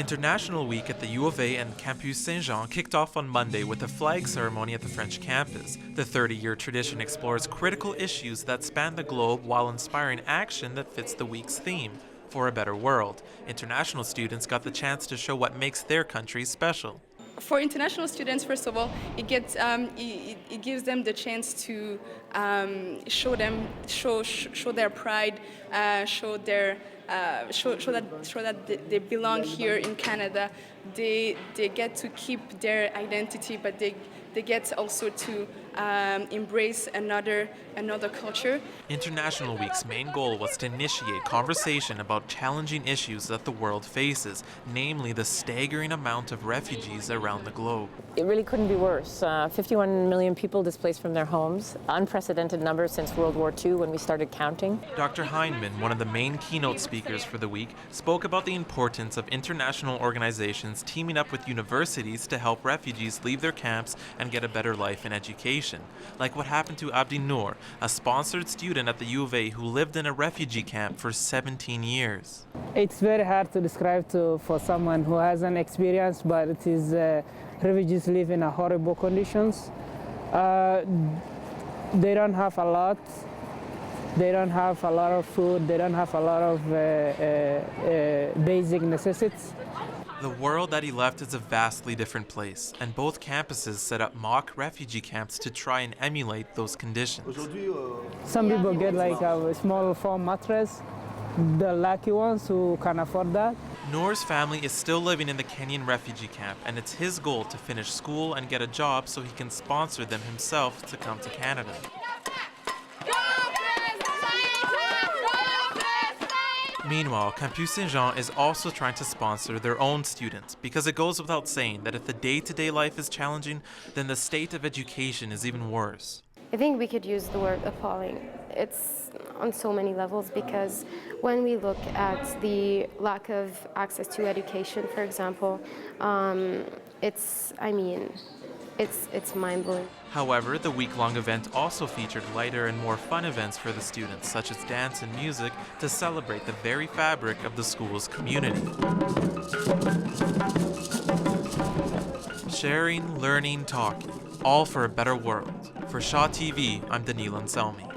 International Week at the U of A and Campus Saint-Jean kicked off on Monday with a flag ceremony at the French campus. The 30-year tradition explores critical issues that span the globe while inspiring action that fits the week's theme, for a better world. International students got the chance to show what makes their countries special. For international students, first of all, it gives them the chance to show their pride, show that they belong here in Canada. They get to keep their identity, but they get also to embrace another culture. International Week's main goal was to initiate conversation about challenging issues that the world faces, namely the staggering amount of refugees around the globe. It really couldn't be worse. 51 million people displaced from their homes, unprecedented numbers since World War II when we started counting. Dr. Heinemann, one of the main keynote speakers for the week, spoke about the importance of international organizations teaming up with universities to help refugees leave their camps and get a better life in education, like what happened to Abdi Noor, a sponsored student at the U of A who lived in a refugee camp for 17 years. It's very hard to describe for someone who hasn't experienced, but it is refugees live in horrible conditions. They don't have a lot. They don't have a lot of food. They don't have a lot of basic necessities. The world that he left is a vastly different place, and both campuses set up mock refugee camps to try and emulate those conditions. Some people get like a small foam mattress, the lucky ones who can afford that. Noor's family is still living in the Kenyan refugee camp, and it's his goal to finish school and get a job so he can sponsor them himself to come to Canada. Meanwhile, Campus Saint-Jean is also trying to sponsor their own students, because it goes without saying that if the day-to-day life is challenging, then the state of education is even worse. I think we could use the word appalling. It's on so many levels, because when we look at the lack of access to education, for example, it's mind-blowing. However, the week-long event also featured lighter and more fun events for the students, such as dance and music, to celebrate the very fabric of the school's community. Sharing, learning, talking, all for a better world. For Shaw TV, I'm Daniil Anselmi.